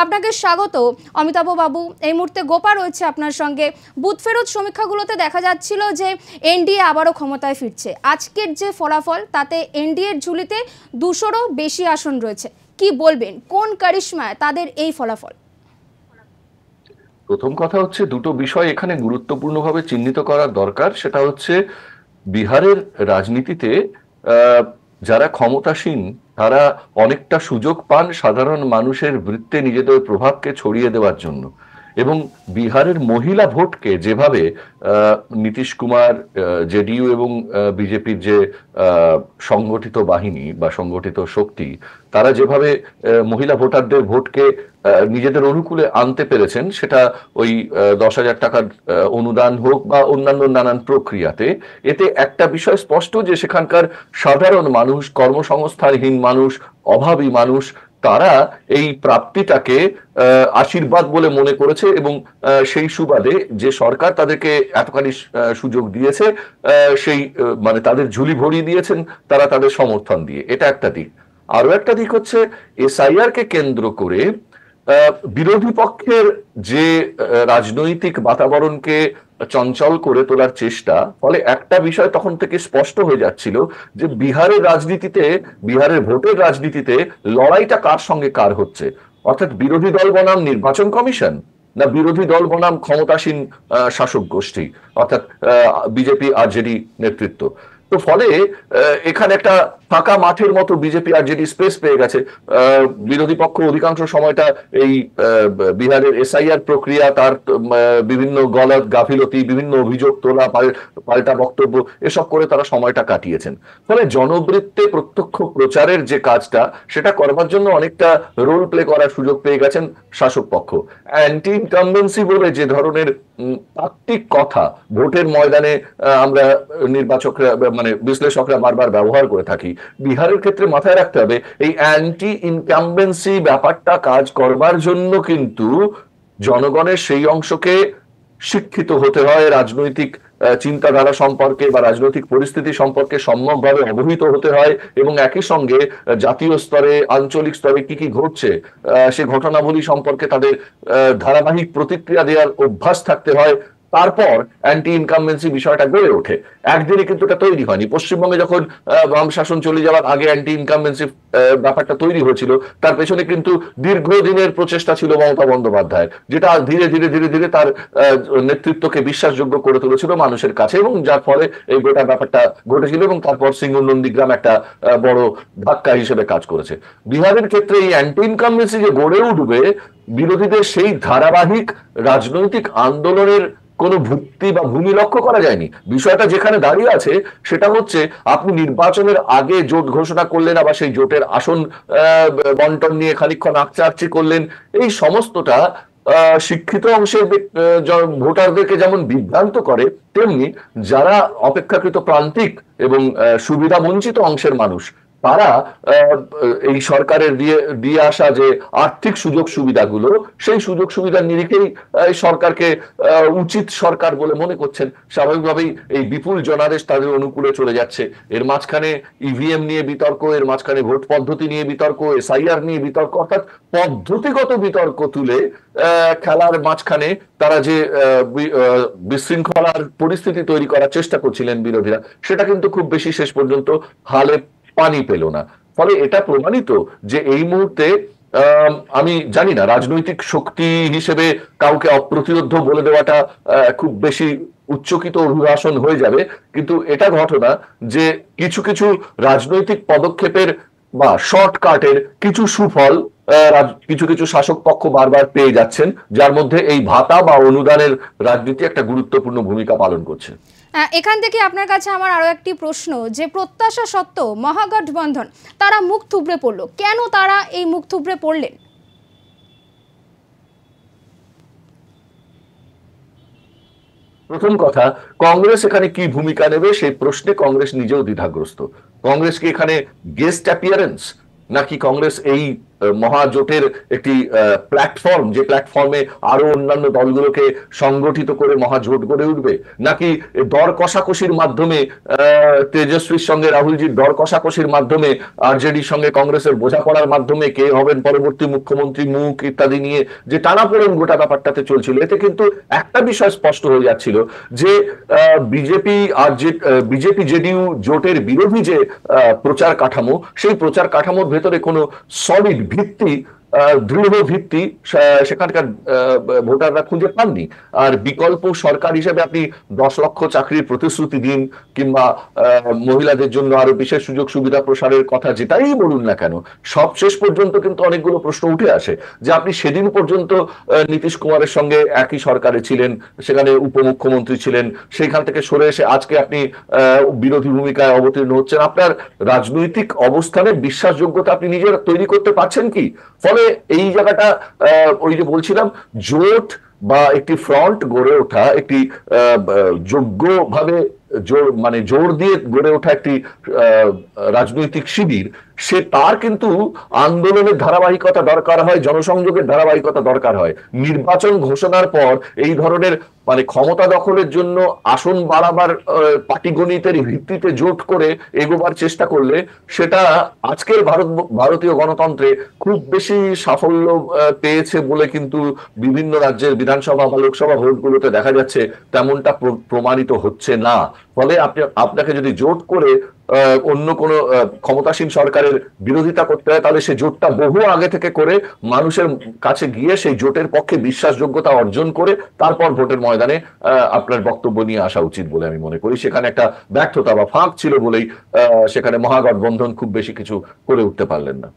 আপনাকে স্বাগত অমিতাভ বাবু। এই মুহূর্তে গোপা রয়েছে আপনার সঙ্গে। বুথ ফেরত সমীক্ষাগুলোতে দেখা যাচ্ছিল যে এনডিএ আবারও ক্ষমতায় ফিরছে। আজকের যে ফলাফল তাতে এনডিএর ঝুলিতে 200-রও বেশি আসন রয়েছে। কি বলবেন, কোন কারিশমায় তাদের এই ফলাফল? প্রথম কথা হচ্ছে, দুটো বিষয় এখানে গুরুত্বপূর্ণভাবে চিহ্নিত করার দরকার। সেটা হচ্ছে বিহারের রাজনীতিতে যারা ক্ষমতাসীন তারা অনেকটা সুযোগ পান সাধারণ মানুষের বৃত্তে নিজেদের প্রভাবকে ছড়িয়ে দেওয়ার জন্য। এবং বিহারের মহিলা ভোটকে যেভাবে নীতিশ কুমার, জেডিইউ এবং বিজেপির যে সংগঠিত বাহিনী বা সংগঠিত শক্তি, তারা যেভাবে মহিলা ভোটারদের ভোটকে নিজেদের অনুকূলে আনতে পেরেছেন, সেটা ওই 10,000 টাকার অনুদান হোক বা অন্যান্য নানান প্রক্রিয়াতে, এতে একটা বিষয় স্পষ্ট যে সেখানকার সাধারণ মানুষ, কর্মসংস্থানহীন মানুষ, অভাবী মানুষ, তারা এই প্রাপ্তিটাকে আশীর্বাদ বলে মনে করেছে এবং সেই সুবাদে যে সরকার তাদেরকে এতখানি সুযোগ দিয়েছে, সেই মানে তাদের ঝুলি ভরিয়ে দিয়েছেন তারা তাদের সমর্থন দিয়ে। এটা একটা দিক। আরো একটা দিক হচ্ছে এসআইআর কে কেন্দ্র করে বিরোধী পক্ষের যে রাজনৈতিক বাতাবরণকে চঞ্চল করে তোলার চেষ্টা, ফলে একটা বিষয় তখন থেকে স্পষ্ট হয়ে যাচ্ছিল যে বিহারের রাজনীতিতে, বিহারের ভোটের রাজনীতিতে লড়াইটা কার সঙ্গে কার হচ্ছে। অর্থাৎ বিরোধী দল বনাম নির্বাচন কমিশন, না বিরোধী দল বনাম ক্ষমতাসীন শাসক গোষ্ঠী, অর্থাৎ বিজেপি আর জেডি নেতৃত্ব। তো ফলে এখানে একটা ফাঁকা মাঠের মতো বিজেপি আর জেডি স্পেস পেয়ে গেছে। বিরোধী পক্ষ অধিকাংশ সময়টা এই বিহারের এসআইআর প্রক্রিয়া, তার বিভিন্ন গলত গাফিলতি, বিভিন্ন অভিযোগ তোলা, পাল্টা বক্তব্য, এসব করে তারা সময়টা কাটিয়েছেন। ফলে জনবৃত্তে প্রত্যক্ষ প্রচারের যে কাজটা, সেটা করবার জন্য অনেকটা রোল প্লে করার সুযোগ পেয়ে গেছেন শাসক পক্ষ। অ্যান্টি ইনকামবেন্সি বলে যে ধরনের তাত্ত্বিক কথা ভোটের ময়দানে আমরা নির্বাচকরা মানে বিশ্লেষকরা বারবার ব্যবহার করে থাকি, বিহারের ক্ষেত্রে মাথায় রাখতে হবে এই অ্যান্টি ইনকামবেন্সি ব্যাপারটা কাজ করবার জন্য কিন্তু জনগণের সেই অংশকে শিক্ষিত হতে হয়, রাজনৈতিক চিন্তাধারা সম্পর্কে বা রাজনৈতিক পরিস্থিতি সম্পর্কে সম্যকভাবে অবহিত হতে হয়, এবং একই সঙ্গে জাতীয় স্তরে, আঞ্চলিক স্তরে কি কি ঘটছে সে ঘটনাবলী সম্পর্কে তাদের ধারাবাহিক প্রতিক্রিয়া দেওয়ার অভ্যাস থাকতে হয়। তারপর অ্যান্টি ইনকামবেন্সি বিষয়টা গড়ে ওঠে। একদিনে কিন্তু এটা তৈরি হয়নি। পশ্চিমবঙ্গে যখন বাম শাসন চলে যাওয়ার আগে অ্যান্টি ইনকামবেন্সি ব্যাপারটা তৈরি হয়েছিল, তার পেছনে কিন্তু দীর্ঘদিনের প্রচেষ্টা ছিল মমতা বন্দ্যোপাধ্যায়, যেটা ধীরে ধীরে ধীরে ধীরে তার নেতৃত্বকে বিশ্বাসযোগ্য করে তুলেছিল মানুষের কাছে, এবং যার ফলে এই গোটা ব্যাপারটা ঘটেছিল। এবং তারপর সিঙ্গুর নন্দীগ্রাম একটা বড় ধাক্কা হিসেবে কাজ করেছে। বিহারের ক্ষেত্রে এই অ্যান্টি ইনকামবেন্সি যে গড়ে উঠবে, বিরোধীদের সেই ধারাবাহিক রাজনৈতিক আন্দোলনের কোনো ভিত্তি বা ভূমি লক্ষ্য করা যায়নি। বিষয়টা যেখানে দাঁড়িয়ে আছে সেটা হচ্ছে, আপনি নির্বাচনের আগে জোট ঘোষণা করলেন, আবার সেই জোটের আসন বন্টন নিয়ে খানিকক্ষণ আকচারচি করলেন। এই সমস্তটা শিক্ষিত অংশের ভোটারদেরকে যেমন বিভ্রান্ত করে, তেমনি যারা অপেক্ষাকৃত প্রান্তিক এবং সুবিধা বঞ্চিত অংশের মানুষ, তারা এই সরকারের দিয়ে আসা যে আর্থিক সুযোগ সুবিধাগুলো, সেই সুযোগ সুবিধার নিরিখেই সরকারকে উচিত সরকার বলে মনে করছেন। স্বাভাবিকভাবেই এই বিপুল জনাদেশ তাদের অনুকূলে চলে যাচ্ছে। এর মাঝখানে ইভিএম নিয়ে বিতর্ক, এর মাঝখানে ভোট পদ্ধতি নিয়ে বিতর্ক, এসআইআর নিয়ে বিতর্ক, অর্থাৎ পদ্ধতিগত বিতর্ক তুলে খেলার মাঝখানে তারা যে বিশৃঙ্খলার পরিস্থিতি তৈরি করার চেষ্টা করছিলেন বিরোধীরা, সেটা কিন্তু খুব বেশি শেষ পর্যন্ত হালে পানি পেল না। ফলে এটা প্রমাণিত যে এই মুহূর্তে আমি জানি না, রাজনৈতিক শক্তি হিসেবে কাউকে অপ্রতিরোধ্য বলে দেওয়াটা খুব বেশি উচ্চকিত অভিভাষণ হয়ে যাবে, কিন্তু এটা ঘটনা যে কিছু কিছু রাজনৈতিক পদক্ষেপের বা শর্টকাটের কিছু সুফল কিছু কিছু শাসক পক্ষ বারবার পেয়ে যাচ্ছেন, যার মধ্যে এই ভাতা বা অনুদানের রাজনীতি একটা গুরুত্বপূর্ণ ভূমিকা পালন করছে। এখান থেকে আপনার কাছে আমার আরো একটি প্রশ্ন, যে প্রত্যাশা সত্ত্বেও মহাগঠবন্ধন তারা মুখ থুবড়ে পড়লো, কেন তারা এই মুখ থুবড়ে পড়লেন? প্রথম কথা, কংগ্রেস এখানে কি ভূমিকা নেবে সেই প্রশ্নে কংগ্রেস নিজেও দ্বিধাগ্রস্ত। কংগ্রেস কি এখানে গেস্ট অ্যাপিয়ারেন্স, নাকি কংগ্রেস এই মহাজোটের একটি প্ল্যাটফর্ম, যে প্ল্যাটফর্মে আরো অন্যান্য দলগুলোকে সংগঠিত করে মহাজোট গড়ে উঠবে, নাকি দর কষাকষির মাধ্যমে তেজস্বীর সঙ্গে রাহুলজির দর কষাকষির মাধ্যমে আরজেডির সঙ্গে কংগ্রেসের বোঝাপড়ার মাধ্যমে কে হবেন পরবর্তী মুখ্যমন্ত্রী মুখ ইত্যাদি নিয়ে যে টানাপোড়েন গোটা ব্যাপারটাতে চলছিল, এতে কিন্তু একটা বিষয় স্পষ্ট হয়ে যাচ্ছিল যে বিজেপি জেডিইউ জোটের বিরোধী যে প্রচার কাঠামো, সেই প্রচার কাঠামোর ভেতরে কোনো সলিড ভিত্তি, দৃঢ় ভিত্তি সেখানকার ভোটাররা খুঁজে পাননি। আর বিকল্প সরকার হিসেবে আপনি 10 লক্ষ চাকরির প্রতিশ্রুতি দিন, কিংবা মহিলাদের জন্য আরো বিশেষ সুযোগ সুবিধা প্রসারের কথা যেটাই বলুন না কেন, সব শেষ পর্যন্ত কিন্তু অনেকগুলো প্রশ্ন উঠে আসে যে আপনি সেদিন পর্যন্ত নীতিশ কুমারের সঙ্গে একই সরকারে ছিলেন, সেখানে উপমুখ্যমন্ত্রী ছিলেন, সেইখান থেকে সরে এসে আজকে আপনি বিরোধী ভূমিকায় অবতীর্ণ হচ্ছেন। আপনার রাজনৈতিক অবস্থানের বিশ্বাসযোগ্যতা আপনি নিজেরা তৈরি করতে পারছেন কি? ফলে এই জায়গাটা ওই যে বলছিলাম, জোট বা একটি ফ্রন্ট গড়ে ওঠা, একটি যোগ্যভাবে মানে জোর দিয়ে গড়ে ওঠা একটি রাজনৈতিক শিবির, সে তার কিন্তু আন্দোলনের ধারাবাহিকতা দরকার হয়, জনসংযোগের ধারাবাহিকতা দরকার হয়। নির্বাচন ঘোষণার পর এই ধরনের মানে ক্ষমতা দখলের জন্য আসন বাড়াবার পাটিগণিতের ভিত্তিতে জোট করে এগোবার চেষ্টা করলে সেটা আজকের ভারতীয় গণতন্ত্রে খুব বেশি সাফল্য পেয়েছে বলে কিন্তু বিভিন্ন রাজ্যের বিধানসভা বা লোকসভা ভোটগুলোতে দেখা যাচ্ছে তেমনটা প্রমাণিত হচ্ছে না। ফলে আপনাকে যদি জোট করে অন্য কোনো ক্ষমতাসীন সরকারের বিরোধিতা করতে হয়, তাহলে সেই জোটটা বহু আগে থেকে করে মানুষের কাছে গিয়ে সেই জোটের পক্ষে বিশ্বাসযোগ্যতা অর্জন করে তারপর ভোটের ময়দানে আপনার বক্তব্য নিয়ে আসা উচিত বলে আমি মনে করি। সেখানে একটা ব্যর্থতা বা ফাঁক ছিল বলেই সেখানে মহাগঠবন্ধন খুব বেশি কিছু করে উঠতে পারলেন না।